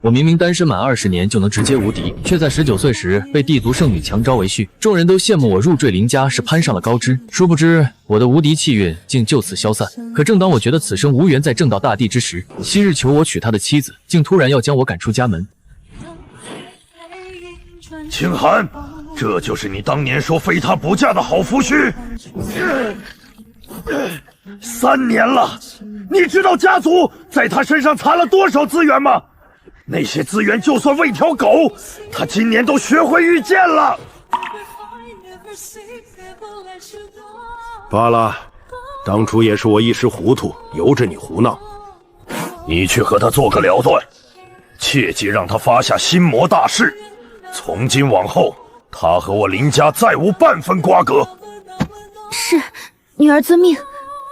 我明明单身满20年就能直接无敌，却在19岁时被地族圣女强招为婿，众人都羡慕我入赘林家是攀上了高枝，殊不知我的无敌气运竟就此消散。可正当我觉得此生无缘再正到大地之时，昔日求我娶他的妻子，竟突然要将我赶出家门。清寒，这就是你当年说非他不嫁的好夫婿？3年了，你知道家族在他身上藏了多少资源吗？那些资源就算喂条狗，他今年都学会御剑了。罢了，当初也是我一时糊涂，由着你胡闹。你去和他做个了断，切忌让他发下心魔大事。从今往后，他和我林家再无半分瓜葛。是，女儿遵命，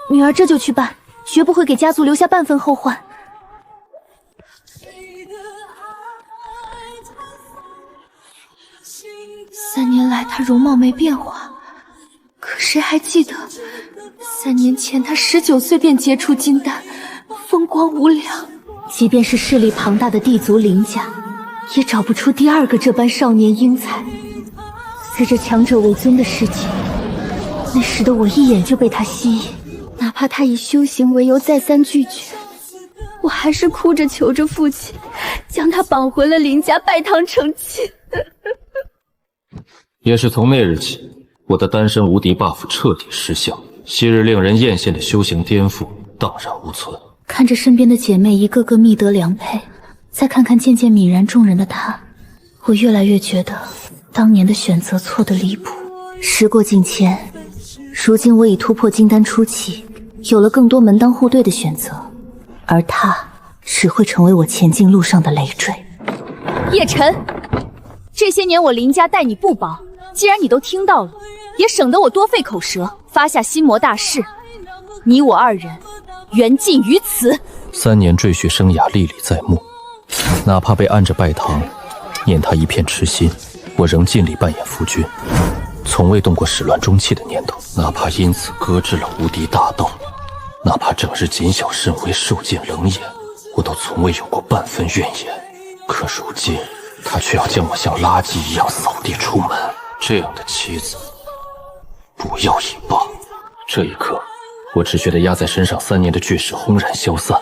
女儿这就去办，绝不会给家族留下半分后患。3年来，她容貌没变化，可谁还记得3年前她19岁便结出金丹，风光无两。即便是势力庞大的地族林家，也找不出第2个这般少年英才。随着强者为尊的事情，那时的我一眼就被他吸引，哪怕他以修行为由再三拒绝，我还是哭着求着父亲，将他绑回了林家拜堂成亲。也是从那日起，我的单身无敌 buff 彻底失效，昔日令人艳羡的修行颠覆荡然无存。看着身边的姐妹一个个觅得良配，再看看渐渐泯然众人的她，我越来越觉得当年的选择错得离谱。时过境迁，如今我已突破金丹初期，有了更多门当户对的选择，而她只会成为我前进路上的累赘。叶晨，这些年我林家待你不薄，既然你都听到了，也省得我多费口舌，发下心魔大誓。你我2人缘尽于此。3年赘婿生涯历历在目，哪怕被按着拜堂，念他一片痴心，我仍尽力扮演夫君，从未动过始乱终弃的念头。哪怕因此搁置了无敌大道，哪怕整日谨小慎微，受尽冷眼，我都从未有过半分怨言。可如今，他却要将我像垃圾一样扫地出门。这样的妻子，不要也罢。这一刻，我只觉得压在身上3年的巨石轰然消散，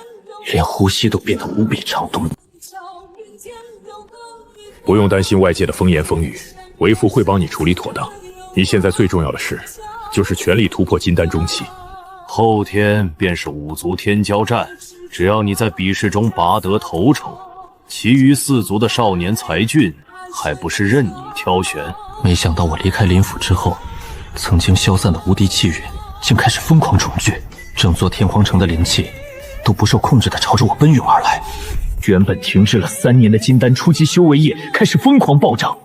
连呼吸都变得无比畅通。不用担心外界的风言风语，为父会帮你处理妥当。你现在最重要的事，就是全力突破金丹中期。后天便是5族天骄战，只要你在比试中拔得头筹，其余4族的少年才俊，还不是任你挑选。没想到我离开林府之后，曾经消散的无敌气运竟开始疯狂重聚，整座天荒城的灵气都不受控制地朝着我奔涌而来。原本停滞了3年的金丹初级修为液开始疯狂暴涨，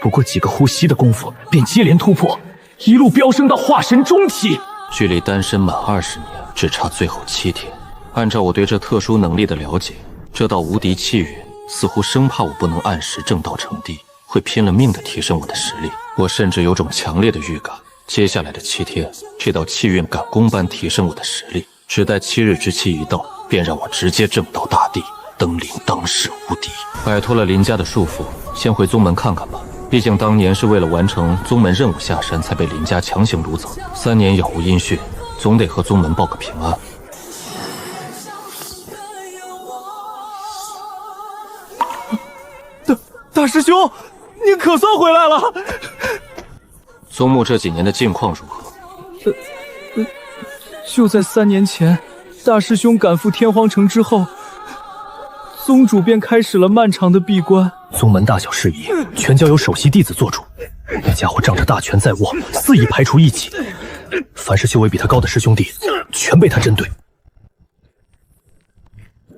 不过几个呼吸的功夫便接连突破，一路飙升到化神中期。距离单身满20年只差最后7天。按照我对这特殊能力的了解，这道无敌气运似乎生怕我不能按时正道成帝，会拼了命地提升我的实力。我甚至有种强烈的预感，接下来的7天，这道气运赶工般提升我的实力，只待7日之期一到，便让我直接正道大帝，登临当世无敌。摆脱了林家的束缚，先回宗门看看吧。毕竟当年是为了完成宗门任务下山，才被林家强行掳走。3年杳无音讯，总得和宗门报个平安。大师兄，你可算回来了！宗墓这几年的近况如何？就在3年前，大师兄赶赴天荒城之后，宗主便开始了漫长的闭关。宗门大小事宜，全交由首席弟子做主。那家伙仗着大权在握，肆意排除异己，凡是修为比他高的师兄弟，全被他针对。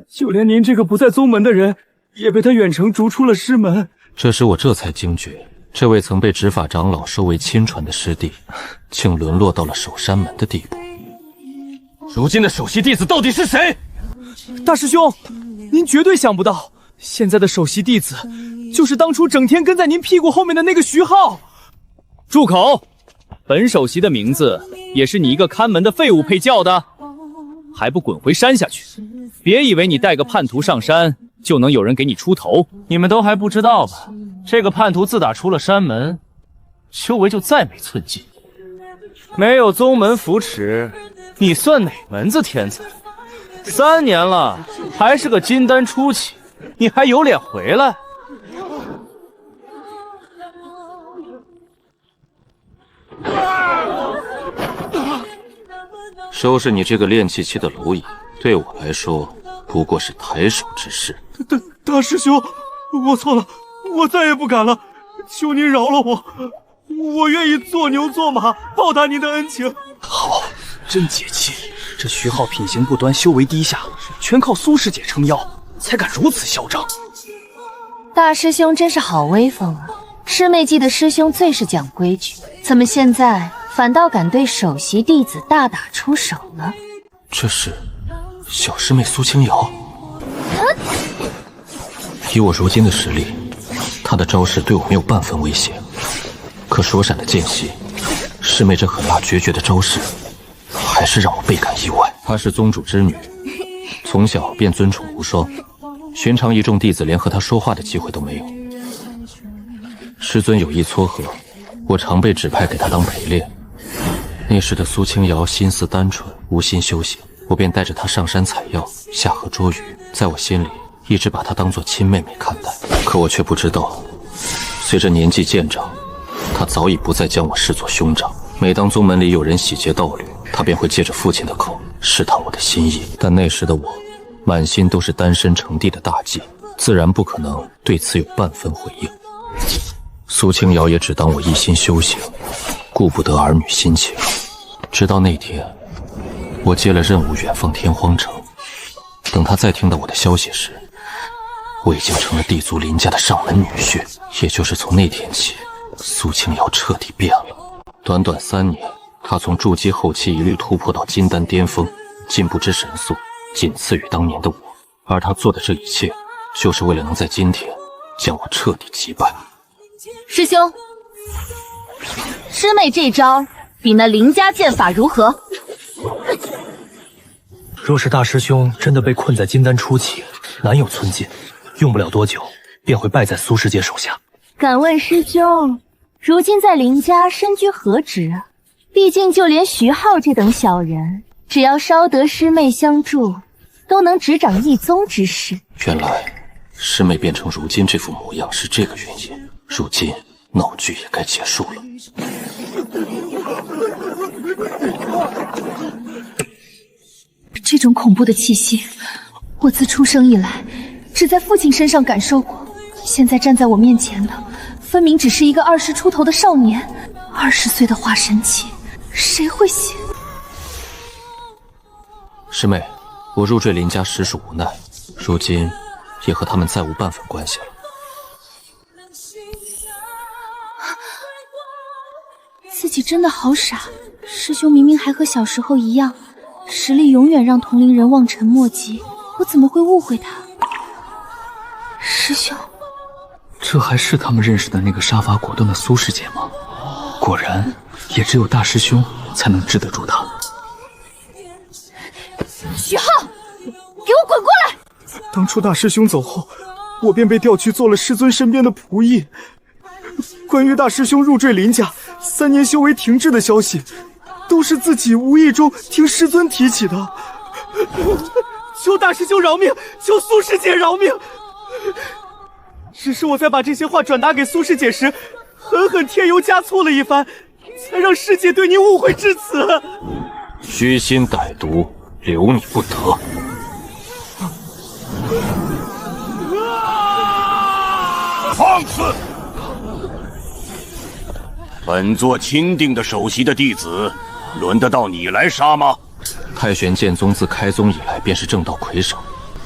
就连您这个不在宗门的人，也被他远程逐出了师门。这时我这才惊觉，这位曾被执法长老收为亲传的师弟，竟沦落到了守山门的地步。如今的首席弟子到底是谁？大师兄，您绝对想不到，现在的首席弟子就是当初整天跟在您屁股后面的那个徐浩。住口！本首席的名字也是你一个看门的废物配叫的。还不滚回山下去！别以为你带个叛徒上山就能有人给你出头。你们都还不知道吧？这个叛徒自打出了山门，修为就再没寸进。没有宗门扶持，你算哪门子天才？3年了，还是个金丹初期，你还有脸回来？收拾你这个练气期的蝼蚁，对我来说不过是抬手之事。大师兄，我错了，我再也不敢了，求您饶了我，我愿意做牛做马，报答您的恩情。好，真解气！这徐浩品行不端，修为低下，全靠苏师姐撑腰，才敢如此嚣张。大师兄真是好威风啊！师妹记得师兄最是讲规矩，怎么现在反倒敢对首席弟子大打出手了？这是小师妹苏清瑶。以我如今的实力，她的招式对我没有半分威胁。可所闪的间隙，师妹这狠辣决绝的招式，还是让我倍感意外。她是宗主之女，从小便尊宠无双，寻常一众弟子连和她说话的机会都没有。师尊有意撮合，我常被指派给她当陪练。那时的苏清瑶心思单纯，无心修行，我便带着她上山采药，下河捉鱼，在我心里一直把她当作亲妹妹看待。可我却不知道，随着年纪渐长，她早已不再将我视作兄长。每当宗门里有人喜结道侣，她便会借着父亲的口试探我的心意。但那时的我，满心都是单身成帝的大计，自然不可能对此有半分回应。苏清瑶也只当我一心修行，顾不得儿女心情。直到那天，我接了任务远放天荒城，等她再听到我的消息时，我已经成了地族林家的上门女婿。也就是从那天起，苏清瑶彻底变了。短短3年，她从筑基后期一律突破到金丹巅峰，进步之神速，仅次于当年的我。而她做的这一切，就是为了能在今天将我彻底击败。师兄，师妹这招比那林家剑法如何？若是大师兄真的被困在金丹初期，难有寸进，用不了多久便会败在苏师姐手下。敢问师兄，如今在林家身居何职？毕竟就连徐浩这等小人，只要稍得师妹相助，都能执掌一宗之事。原来师妹变成如今这副模样是这个原因。如今闹剧也该结束了。这种恐怖的气息，我自出生以来只在父亲身上感受过。现在站在我面前的，分明只是一个20出头的少年，20岁的化神期，谁会信？师妹，我入赘林家实属无奈，如今也和他们再无半分关系了。自己真的好傻，师兄明明还和小时候一样，实力永远让同龄人望尘莫及，我怎么会误会他？师兄，这还是他们认识的那个杀伐果断的苏师姐吗？果然，也只有大师兄才能治得住他。徐浩，给我滚过来！当初大师兄走后，我便被调去做了师尊身边的仆役。关于大师兄入赘林家3年修为停滞的消息，都是自己无意中听师尊提起的。求大师兄饶命，求苏师姐饶命！只是我在把这些话转达给苏师姐时，狠狠添油加醋了一番，才让师姐对您误会至此。虚心歹毒，留你不得。放肆！本座钦定的首席的弟子，轮得到你来杀吗？太玄剑宗自开宗以来便是正道魁首，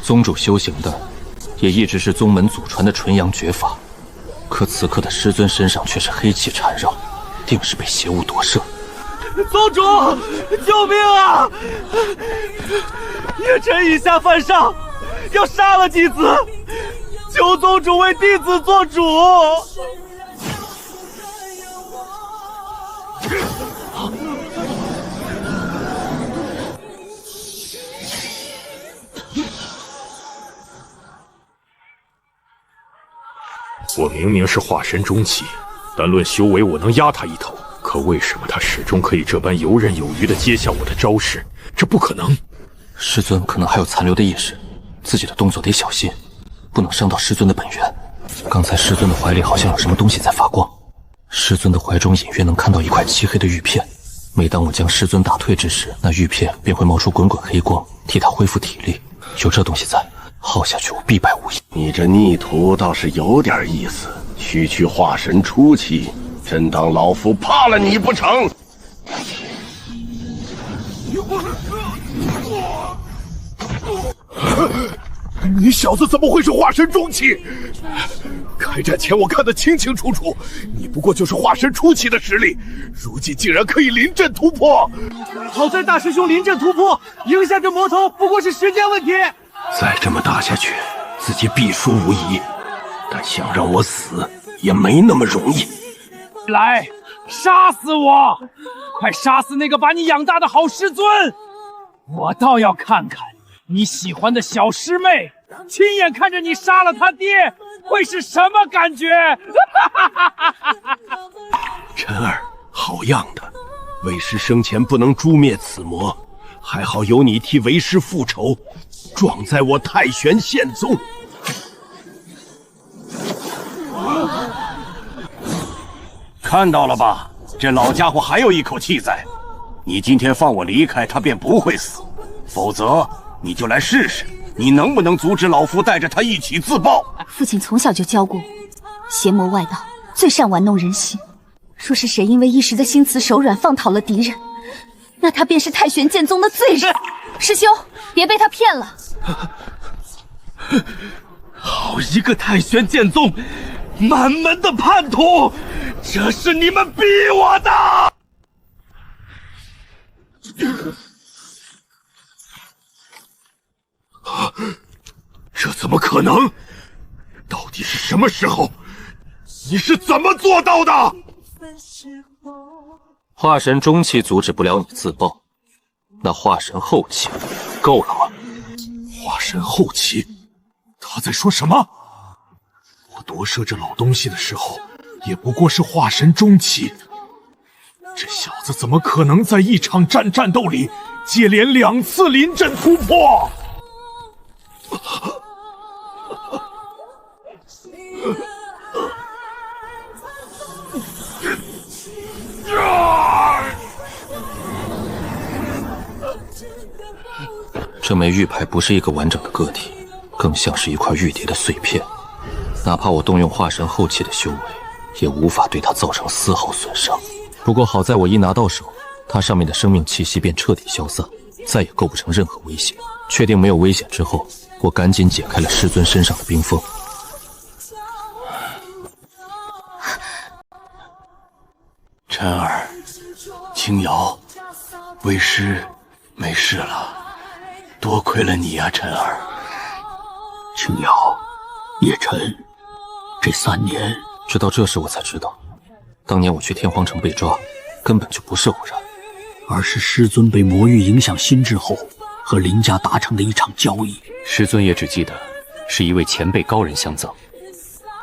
宗主修行的也一直是宗门祖传的纯阳绝法。可此刻的师尊身上却是黑气缠绕，定是被邪物夺舍。宗主，救命啊！叶辰以下犯上，要杀了弟子，求宗主为弟子做主。我明明是化神中期，单论修为，我能压他一头。可为什么他始终可以这般游刃有余地接下我的招式？这不可能。师尊可能还有残留的意识，自己的动作得小心，不能伤到师尊的本源。刚才师尊的怀里好像有什么东西在发光，师尊的怀中隐约能看到一块漆黑的玉片。每当我将师尊打退之时，那玉片便会冒出滚滚黑光，替他恢复体力。有这东西在，耗下去我必败无疑。你这逆徒倒是有点意思，区区化神初期，真当老夫怕了你不成？你小子怎么会是化神中期？开战前我看得清清楚楚，你不过就是化神初期的实力，如今竟然可以临阵突破。好在大师兄临阵突破，赢下这魔头不过是时间问题。再这么打下去，自己必输无疑。但想让我死，也没那么容易。来，杀死我！快杀死那个把你养大的好师尊！我倒要看看你喜欢的小师妹，亲眼看着你杀了他爹，会是什么感觉？晨儿，好样的！为师生前不能诛灭此魔，还好有你替为师复仇，壮哉我太玄剑宗！看到了吧，这老家伙还有一口气在。你今天放我离开，他便不会死；否则，你就来试试，你能不能阻止老夫带着他一起自爆？父亲从小就教过我，邪魔外道最善玩弄人心。若是谁因为一时的心慈手软放讨了敌人，那他便是太玄剑宗的罪人。师兄，别被他骗了。好一个太玄剑宗，满门的叛徒！这是你们逼我的！这怎么可能？到底是什么时候？你是怎么做到的？化神中期阻止不了你自爆，那化神后期够了吗？化神后期？他在说什么？我夺舍这老东西的时候，也不过是化神中期。这小子怎么可能在一场战斗里接连2次临阵突破？这枚玉牌不是一个完整的个体，更像是一块玉蝶的碎片。哪怕我动用化神后期的修为，也无法对它造成丝毫损伤。不过好在我一拿到手，它上面的生命气息便彻底消散，再也构不成任何威胁。确定没有危险之后，我赶紧解开了师尊身上的冰封。晨儿，青瑶，为师没事了，多亏了你啊，晨儿。青瑶，叶晨，这3年，直到这时我才知道，当年我去天皇城被抓，根本就不是偶然，而是师尊被魔域影响心智后，和林家达成的一场交易。师尊也只记得是一位前辈高人相赠，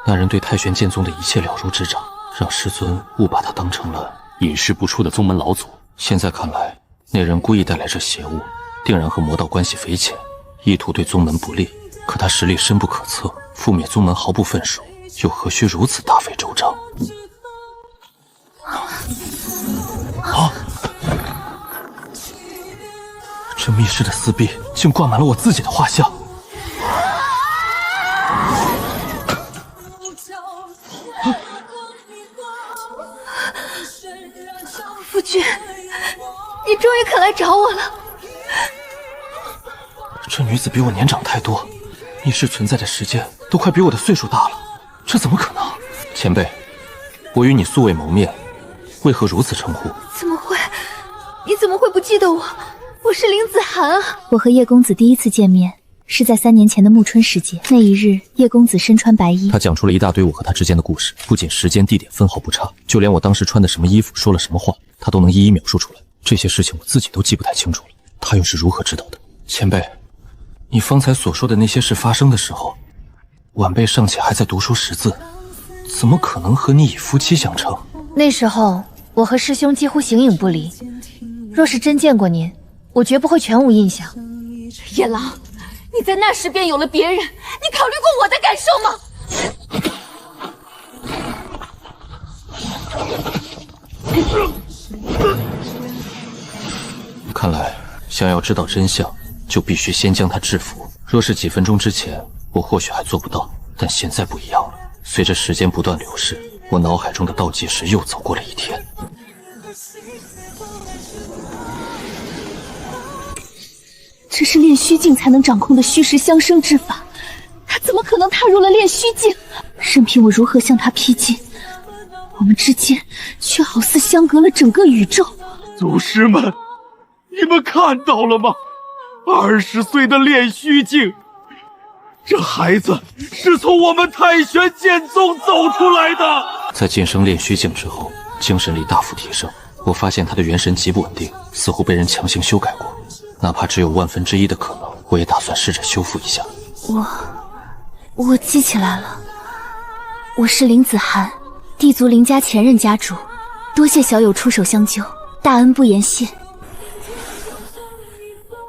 那人对太玄剑宗的一切了如指掌，让师尊误把他当成了隐世不出的宗门老祖。现在看来，那人故意带来这邪物，定然和魔道关系匪浅，意图对宗门不利。可他实力深不可测，覆灭宗门毫不份数，又何须如此大费周章？这密室的四壁竟挂满了我自己的画像。夫君，你终于肯来找我了。这女子比我年长太多，密室存在的时间都快比我的岁数大了，这怎么可能？前辈，我与你素未谋面，为何如此称呼？怎么会？你怎么会不记得我？我是林子涵啊！我和叶公子第一次见面是在3年前的暮春时节。那一日，叶公子身穿白衣，他讲出了一大堆我和他之间的故事，不仅时间地点分毫不差，就连我当时穿的什么衣服、说了什么话，他都能一一描述出来。这些事情我自己都记不太清楚了，他又是如何知道的？前辈，你方才所说的那些事发生的时候，晚辈尚且还在读书识字，怎么可能和你以夫妻相称？那时候我和师兄几乎形影不离，若是真见过您，我绝不会全无印象。野狼，你在那时便有了别人，你考虑过我的感受吗？看来，想要知道真相，就必须先将他制服。若是几分钟之前，我或许还做不到，但现在不一样了。随着时间不断流逝，我脑海中的倒计时又走过了一天。这是炼虚境才能掌控的虚实相生之法，他怎么可能踏入了炼虚境？任凭我如何向他逼近，我们之间却好似相隔了整个宇宙。祖师们，你们看到了吗？20岁的炼虚境，这孩子是从我们太玄剑宗走出来的。在晋升炼虚境之后，精神力大幅提升。我发现他的元神极不稳定，似乎被人强行修改过。哪怕只有1/1000的可能，我也打算试着修复一下。我记起来了，我是林子涵，地族林家前任家主，多谢小友出手相救，大恩不言谢。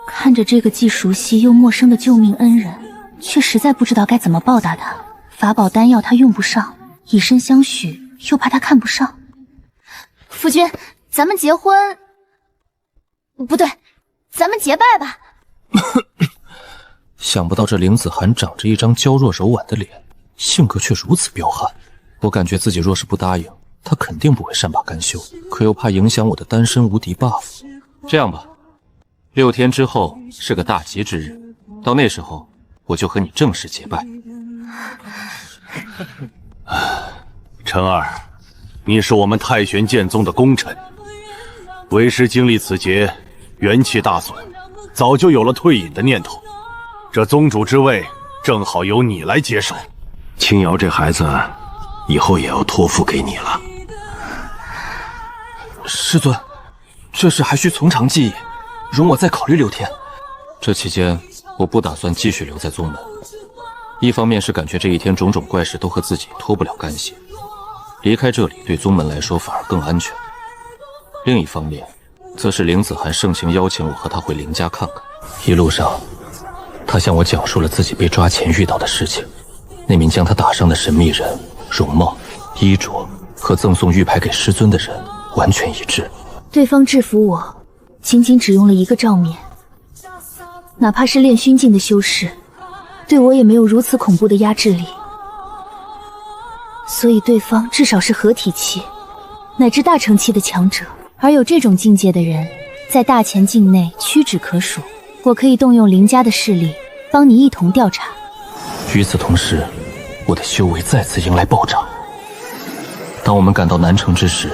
看着这个既熟悉又陌生的救命恩人，却实在不知道该怎么报答他。法宝丹药他用不上，以身相许又怕他看不上。夫君，咱们结婚，不对，咱们结拜吧。想不到这林子涵长着一张娇弱柔婉的脸，性格却如此彪悍。我感觉自己若是不答应，他肯定不会善罢甘休，可又怕影响我的单身无敌 buff。这样吧，6天之后是个大吉之日，到那时候我就和你正式结拜。陈儿，你是我们太玄剑宗的功臣，为师经历此劫，元气大损，早就有了退隐的念头。这宗主之位正好由你来接手。青瑶这孩子，以后也要托付给你了。师尊，这事还需从长计议，容我再考虑6天。这期间，我不打算继续留在宗门。一方面是感觉这一天种种怪事都和自己脱不了干系，离开这里对宗门来说反而更安全。另一方面，则是林子涵盛情邀请我和他回林家看看。一路上，他向我讲述了自己被抓前遇到的事情。那名将他打伤的神秘人，容貌、衣着和赠送玉牌给师尊的人完全一致。对方制服我，仅仅只用了1个照面，哪怕是炼虚境的修士，对我也没有如此恐怖的压制力。所以对方至少是合体期，乃至大成期的强者。而有这种境界的人，在大前境内屈指可数。我可以动用林家的势力，帮你一同调查。与此同时，我的修为再次迎来暴涨。当我们赶到南城之时，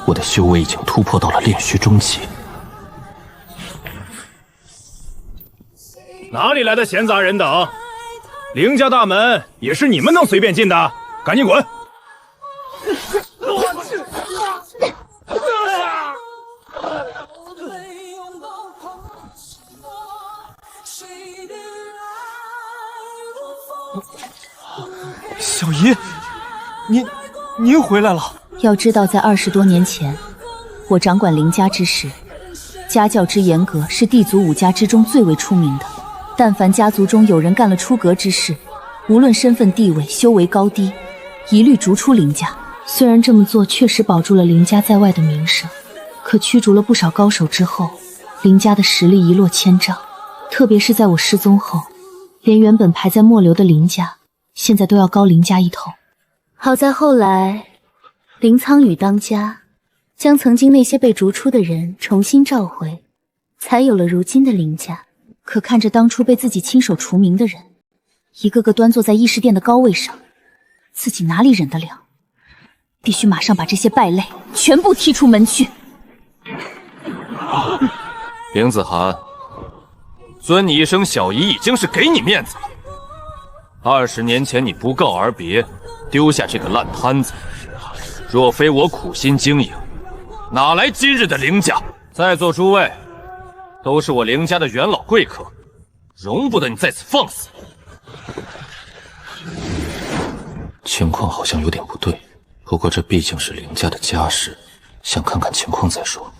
我的修为已经突破到了炼虚中期。哪里来的闲杂人等？林家大门也是你们能随便进的？赶紧滚！小姨，您回来了。要知道，在20多年前，我掌管林家之时，家教之严格是地族5家之中最为出名的。但凡家族中有人干了出格之事，无论身份地位、修为高低，一律逐出林家。虽然这么做确实保住了林家在外的名声，可驱逐了不少高手之后，林家的实力一落千丈。特别是在我失踪后，连原本排在末流的林家，现在都要高林家一头。好在后来林苍宇当家，将曾经那些被逐出的人重新召回，才有了如今的林家。可看着当初被自己亲手除名的人，一个个端坐在议事殿的高位上，自己哪里忍得了？必须马上把这些败类全部踢出门去。林子涵，尊你一声小姨已经是给你面子了。20年前你不告而别，丢下这个烂摊子，若非我苦心经营，哪来今日的林家？在座诸位都是我林家的元老贵客，容不得你在此放肆。情况好像有点不对，不过这毕竟是林家的家事，先看看情况再说。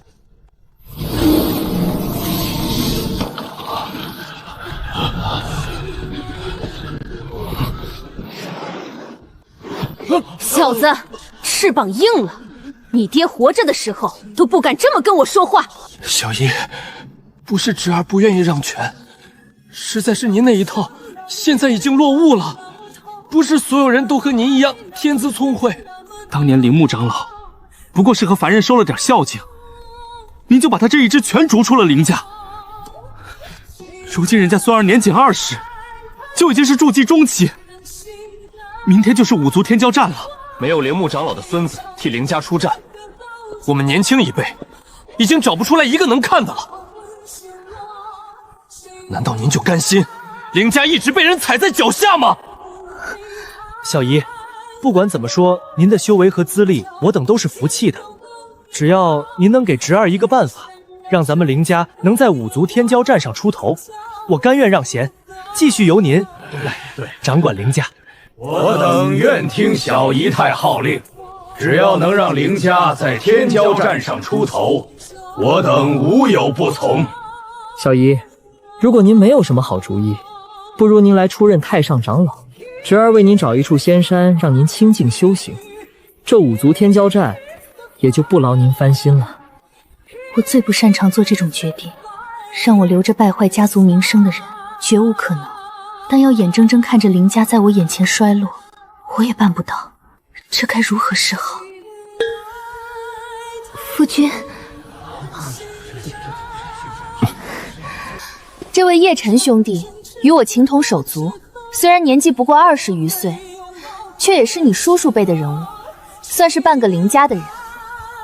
小子，翅膀硬了！你爹活着的时候都不敢这么跟我说话。小姨，不是侄儿不愿意让权，实在是您那一套现在已经落伍了。不是所有人都和您一样天资聪慧。当年铃木长老不过是和凡人收了点孝敬，您就把他这一支全逐出了林家。如今人家孙儿年仅20，就已经是筑基中期，明天就是五族天骄战了。没有铃木长老的孙子替林家出战，我们年轻一辈已经找不出来一个能看的了。难道您就甘心林家一直被人踩在脚下吗？小姨，不管怎么说，您的修为和资历，我等都是服气的。只要您能给侄儿一个办法，让咱们林家能在五族天骄战上出头，我甘愿让贤，继续由您来掌管林家。我等愿听小姨太号令，只要能让林家在天骄战上出头，我等无有不从。小姨，如果您没有什么好主意，不如您来出任太上长老，侄儿为您找一处仙山，让您清静修行，这五族天骄战也就不劳您烦心了。我最不擅长做这种决定，让我留着败坏家族名声的人，绝无可能。但要眼睁睁看着林家在我眼前衰落，我也办不到，这该如何是好？夫君，这位叶晨兄弟与我情同手足，虽然年纪不过20余岁，却也是你叔叔辈的人物，算是半个林家的人。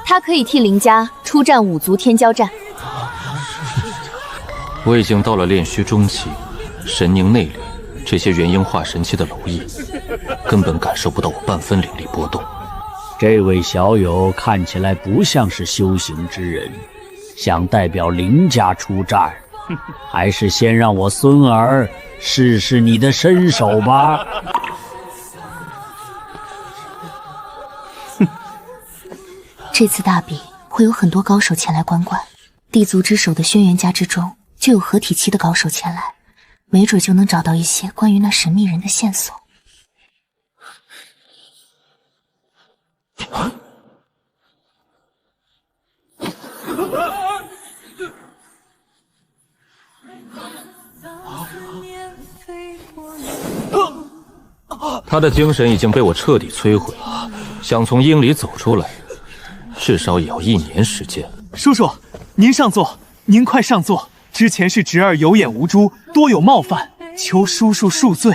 他可以替林家出战五族天骄战。我已经到了炼虚中期，神凝内敛，这些元婴化神期的蝼蚁根本感受不到我半分灵力波动。这位小友看起来不像是修行之人，想代表林家出战，还是先让我孙儿试试你的身手吧。这次大比会有很多高手前来观观，地族之首的轩辕家之中就有合体期的高手前来，没准就能找到一些关于那神秘人的线索。他的精神已经被我彻底摧毁，想从阴里走出来，至少也要1年时间。叔叔，您上座，您快上座。之前是侄儿有眼无珠，多有冒犯，求叔叔恕罪。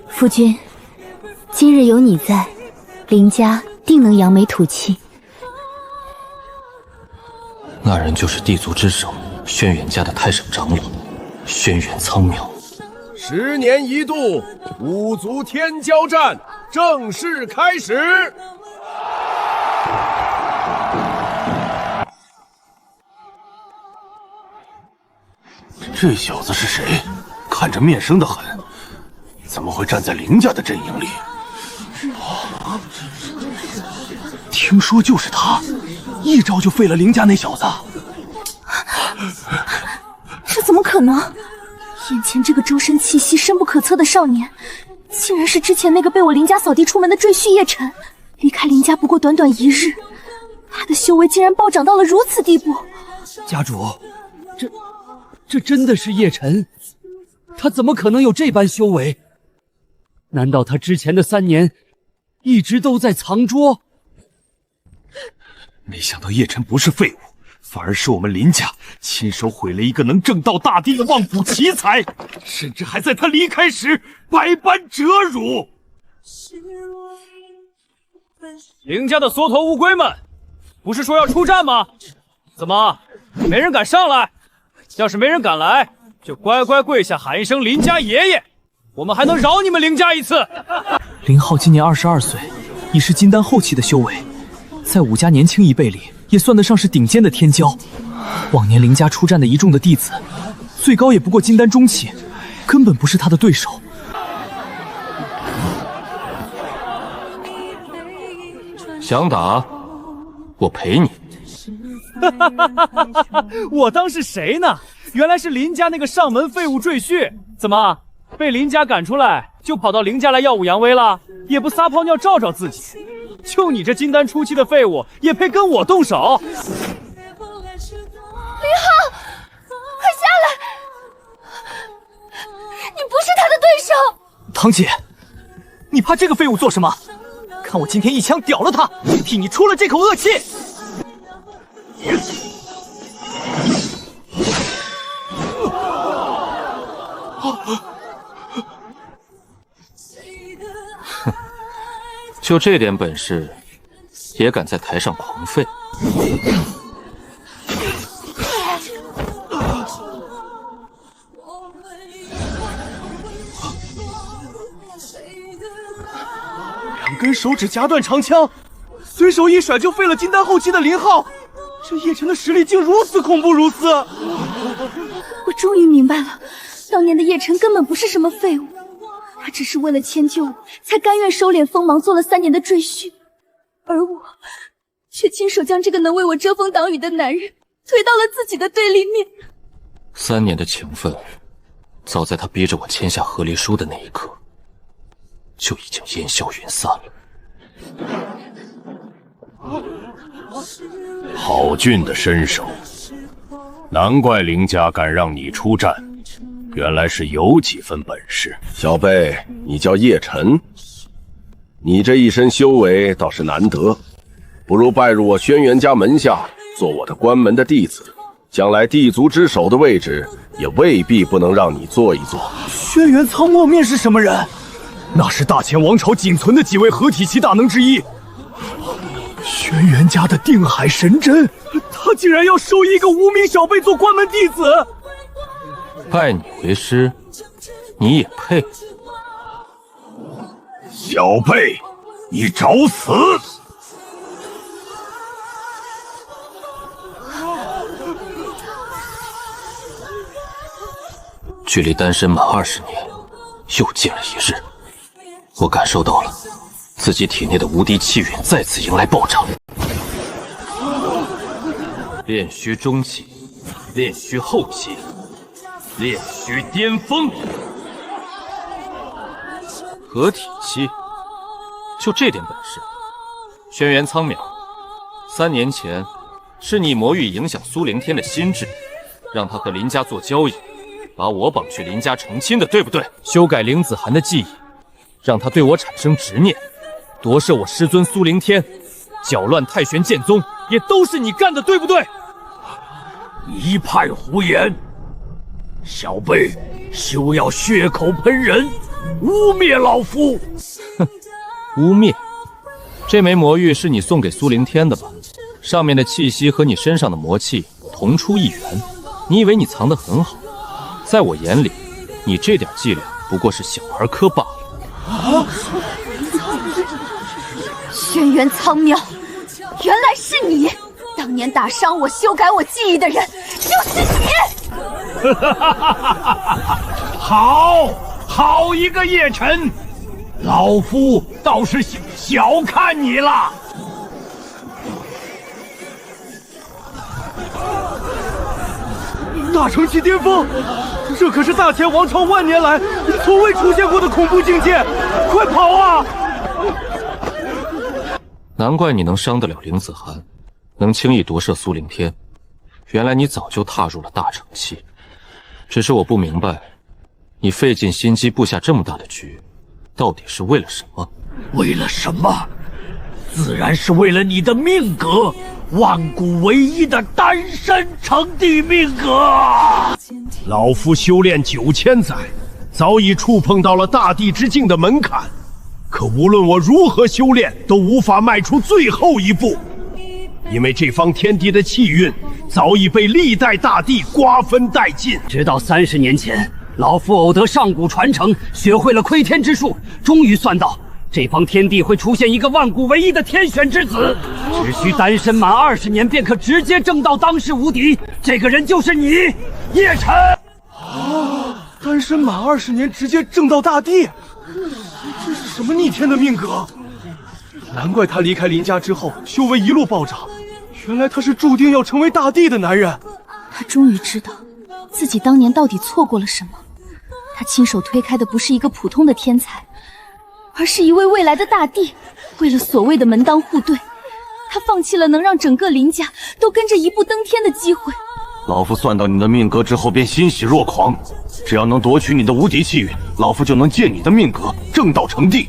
夫君，今日有你在，林家定能扬眉吐气。那人就是地族之首轩辕家的太上长老轩辕苍邈。10年一度五族天骄战正式开始。这小子是谁？看着面生的很，怎么会站在林家的阵营里？听说就是他，一招就废了林家那小子。这怎么可能？眼前这个周身气息深不可测的少年，竟然是之前那个被我林家扫地出门的赘婿叶晨。离开林家不过短短1日，他的修为竟然暴涨到了如此地步。家主，这真的是叶晨？他怎么可能有这般修为？难道他之前的3年一直都在藏拙？没想到叶晨不是废物，反而是我们林家亲手毁了一个能正道大帝的望古奇才，甚至还在他离开时百般折辱。林家的缩头乌龟们，不是说要出战吗？怎么没人敢上来？要是没人敢来，就乖乖跪下喊一声林家爷爷，我们还能饶你们林家一次。林浩今年22岁，你是金丹后期的修为，在武家年轻一辈里也算得上是顶尖的天骄。往年林家出战的一众的弟子，最高也不过金丹中期，根本不是他的对手。想打，我陪你。我当是谁呢？原来是林家那个上门废物赘婿。怎么被林家赶出来，就跑到林家来耀武扬威了？也不撒泡尿照照自己？就你这金丹初期的废物，也配跟我动手？林浩，快下来！你不是他的对手。堂姐，你怕这个废物做什么？看我今天一枪屌了他，替你出了这口恶气！就这点本事，也敢在台上狂吠？2根手指夹断长枪，随手一甩就废了金丹后期的林浩。这叶晨的实力竟如此恐怖如斯！我终于明白了，当年的叶晨根本不是什么废物，他只是为了迁就我，才甘愿收敛锋芒，做了3年的赘婿，而我却亲手将这个能为我遮风挡雨的男人推到了自己的对立面。3年的情分，早在他逼着我签下和离书的那一刻，就已经烟消云散了。好俊的身手，难怪林家敢让你出战，原来是有几分本事。小辈，你叫叶晨，你这一身修为倒是难得，不如拜入我轩辕家门下，做我的关门的弟子，将来地族之首的位置也未必不能让你坐一坐。轩辕苍墨面是什么人？那是大前王朝仅存的几位合体期大能之一，轩辕家的定海神针，他竟然要收一个无名小辈做关门弟子！拜你为师，你也配？小辈，你找死！距离单身满20年，又近了一日。我感受到了自己体内的无敌气运再次迎来暴涨。炼虚中期，炼虚后期，炼虚巅峰，合体期，就这点本事。轩辕苍邈，3年前是你魔域影响苏灵天的心智，让他和林家做交易，把我绑去林家成亲的，对不对？修改凌子涵的记忆，让他对我产生执念，夺舍我师尊苏灵天，搅乱太玄剑宗，也都是你干的，对不对？一派胡言！小辈休要血口喷人，污蔑老夫！哼，污蔑？这枚魔玉是你送给苏灵天的吧？上面的气息和你身上的魔气同出一源，你以为你藏得很好？在我眼里，你这点伎俩不过是小儿科罢了。轩辕苍邈，原来是你！当年打伤我、修改我记忆的人，就是你！好一个叶晨，老夫倒是小看你了。大成期巅峰，这可是大前王朝万年来从未出现过的恐怖境界！快跑啊！难怪你能伤得了凌子涵，能轻易夺舍苏灵天。原来你早就踏入了大成期，只是我不明白，你费尽心机布下这么大的局，到底是为了什么？为了什么？自然是为了你的命格，万古唯一的单身成帝命格。老夫修炼9000载，早已触碰到了大地之境的门槛，可无论我如何修炼，都无法迈出最后一步。因为这方天地的气运早已被历代大帝瓜分殆尽。直到30年前，老夫偶得上古传承，学会了窥天之术，终于算到这方天地会出现一个万古唯一的天选之子，只需单身满20年便可直接证到当世无敌。这个人就是你，叶晨。单身满20年直接证到大帝，这是什么逆天的命格？难怪他离开林家之后修为一路暴涨，原来他是注定要成为大帝的男人。他终于知道自己当年到底错过了什么。他亲手推开的不是一个普通的天才，而是一位未来的大帝。为了所谓的门当户对，他放弃了能让整个林家都跟着一步登天的机会。老夫算到你的命格之后便欣喜若狂，只要能夺取你的无敌气运，老夫就能借你的命格正道成帝。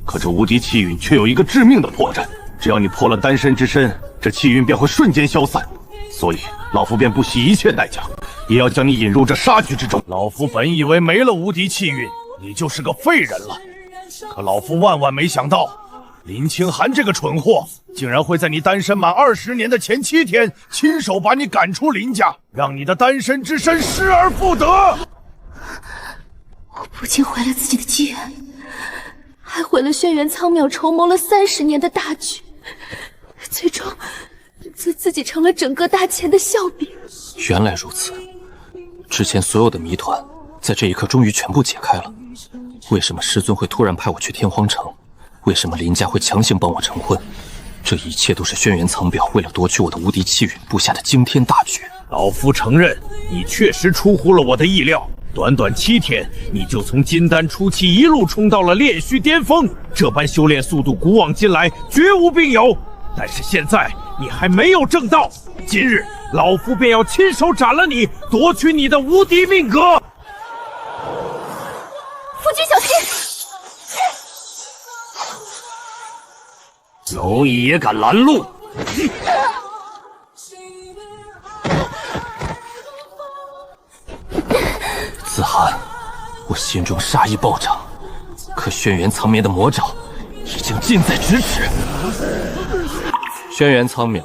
可这无敌气运却有一个致命的破绽，只要你破了单身之身，这气运便会瞬间消散。所以老夫便不惜一切代价，也要将你引入这杀局之中。老夫本以为没了无敌气运，你就是个废人了，可老夫万万没想到，林清寒这个蠢货，竟然会在你单身满20年的前7天，亲手把你赶出林家，让你的单身之身失而复得。我不仅毁了自己的机缘，还毁了轩辕苍邈筹谋了30年的大局，最终自己成了整个大钱的笑柄。原来如此，之前所有的谜团，在这一刻终于全部解开了。为什么师尊会突然派我去天荒城？为什么林家会强行帮我成婚？这一切都是轩辕苍邈为了夺取我的无敌气运布下的惊天大局。老夫承认，你确实出乎了我的意料。短短7天，你就从金丹初期一路冲到了炼虚巅峰，这般修炼速度，古往今来绝无并有。但是现在你还没有证道，今日老夫便要亲手斩了你，夺取你的无敌命格。夫君小心！蝼蚁也敢拦路！子涵，我心中杀意暴涨，可轩辕苍邈的魔爪已经近在咫尺。轩辕苍邈，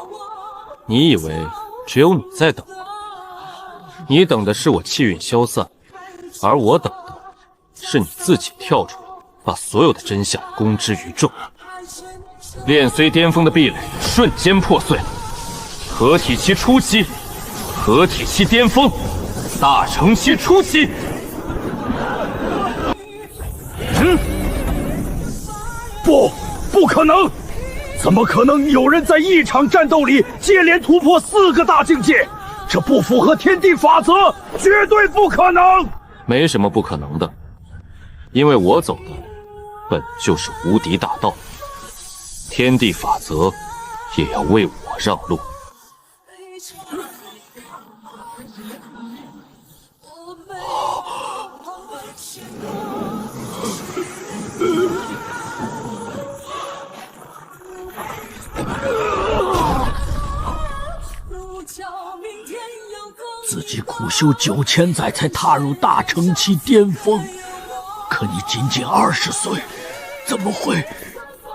你以为只有你在等吗？你等的是我气运消散，而我等的是你自己跳出来，把所有的真相公之于众。炼虽巅峰的壁垒瞬间破碎，合体期初期，合体期巅峰，大成期初期。不可能！怎么可能有人在一场战斗里接连突破4个大境界？这不符合天地法则，绝对不可能！没什么不可能的，因为我走的本就是无敌大道，天地法则也要为我让路。自己苦修9000载才踏入大成期巅峰，可你仅仅20岁，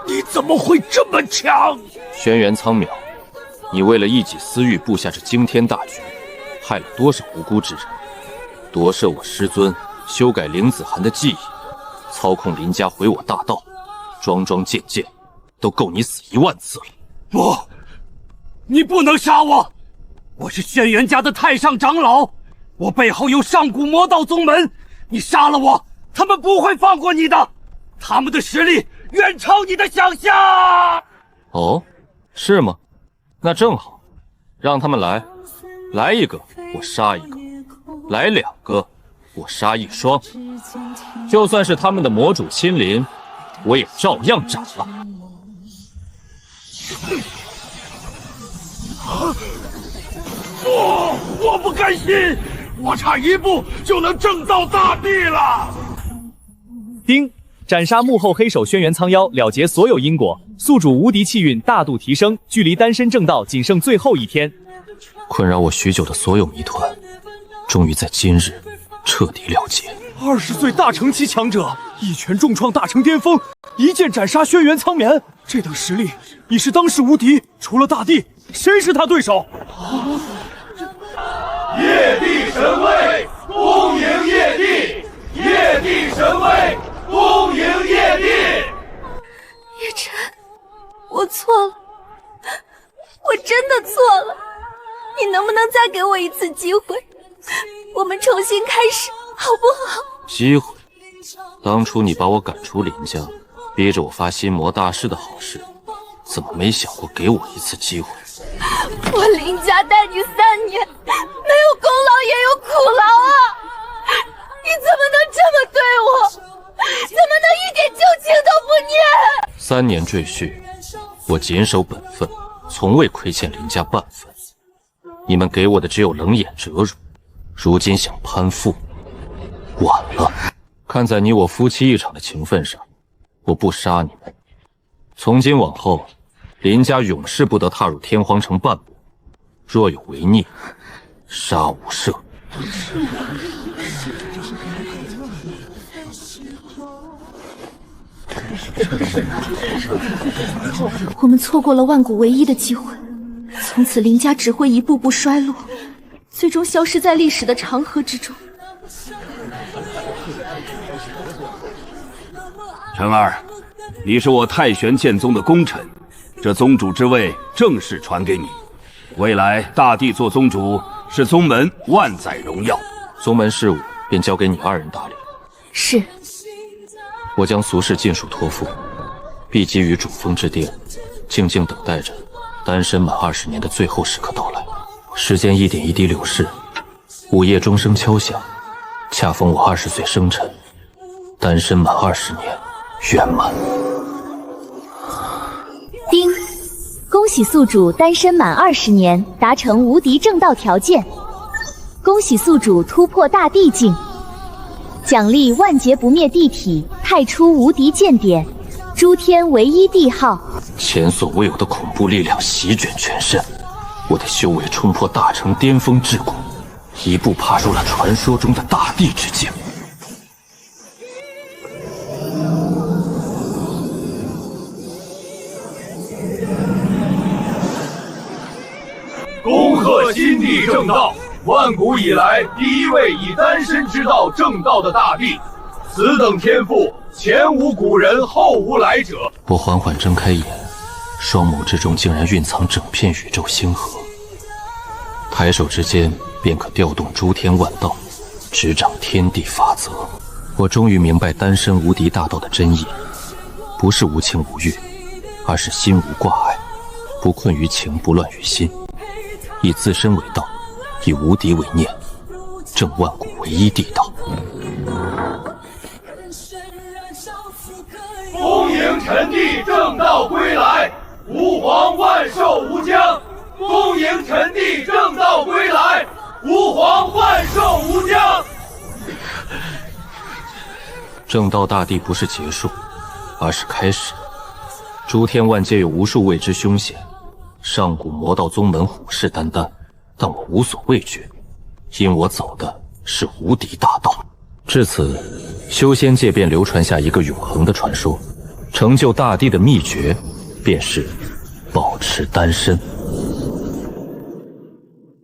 你怎么会这么强？轩辕苍邈，你为了一己私欲布下这惊天大局，害了多少无辜之人？夺舍我师尊，修改凌子涵的记忆，操控林家毁我大道，桩桩件件，都够你死1万次了。不，你不能杀我！我是轩辕家的太上长老，我背后有上古魔道宗门，你杀了我，他们不会放过你的，他们的实力远超你的想象。哦，是吗？那正好，让他们来，来一个我杀一个，来2个我杀1双，就算是他们的魔主亲临，我也照样斩了。我不甘心，我差1步就能证到大帝了。丁，斩杀幕后黑手轩辕苍妖，了结所有因果，宿主无敌气运大度提升，距离单身正道仅剩最后1天。困扰我许久的所有谜团，终于在今日彻底了结。20岁大成期强者，一拳重创大成巅峰，一剑斩杀轩辕苍邈，这等实力已是当世无敌，除了大帝，谁是他对手？夜帝神威，恭迎夜帝！夜帝神威，恭迎夜帝！我错了，我真的错了。你能不能再给我一次机会？我们重新开始，好不好？机会？当初你把我赶出林家，逼着我发心魔大师的好事，怎么没想过给我一次机会？我林家带你3年，没有功劳也有苦劳啊！你怎么能这么对我？怎么能一点旧情都不念？3年赘婿，我谨守本分，从未亏欠林家半分。你们给我的只有冷眼折辱，如今想攀附，晚了。看在你我夫妻一场的情分上，我不杀你们。从今往后，林家永世不得踏入天皇城半步，若有违逆，杀无赦。我们错过了万古唯一的机会，从此林家只会一步步衰落，最终消失在历史的长河之中。辰儿，你是我太玄剑宗的功臣，这宗主之位正式传给你。未来大帝做宗主，是宗门万载荣耀。宗门事务便交给你2人打理。是。我将俗事尽数托付，必基于主峰之巅，静静等待着单身满20年的最后时刻到来。时间一点一滴流逝，午夜钟声敲响，恰逢我20岁生辰，单身满20年，圆满。丁，恭喜宿主单身满20年，达成无敌正道条件。恭喜宿主突破大地境，奖励万劫不灭地体，派出无敌剑典，诸天唯一帝号。前所未有的恐怖力量席卷全身，我的修为冲破大成巅峰桎梏，一步踏入了传说中的大地之境。恭贺新帝正道，万古以来第一位以单身之道正道的大帝，此等天赋，前无古人，后无来者。我缓缓睁开眼，双眸之中竟然蕴藏整片宇宙星河，抬手之间便可调动诸天万道，执掌天地法则。我终于明白单身无敌大道的真意，不是无情无欲，而是心无挂碍，不困于情，不乱于心，以自身为道，以无敌为念，正万古唯一地道。恭迎臣弟正道归来，吾皇万寿无疆。恭迎臣弟正道归来，吾皇万寿无疆。正道大帝不是结束，而是开始。诸天万界有无数未知凶险，上古魔道宗门虎视眈眈，但我无所畏惧，因我走的是无敌大道。至此，修仙界便流传下一个永恒的传说，成就大帝的秘诀便是保持单身。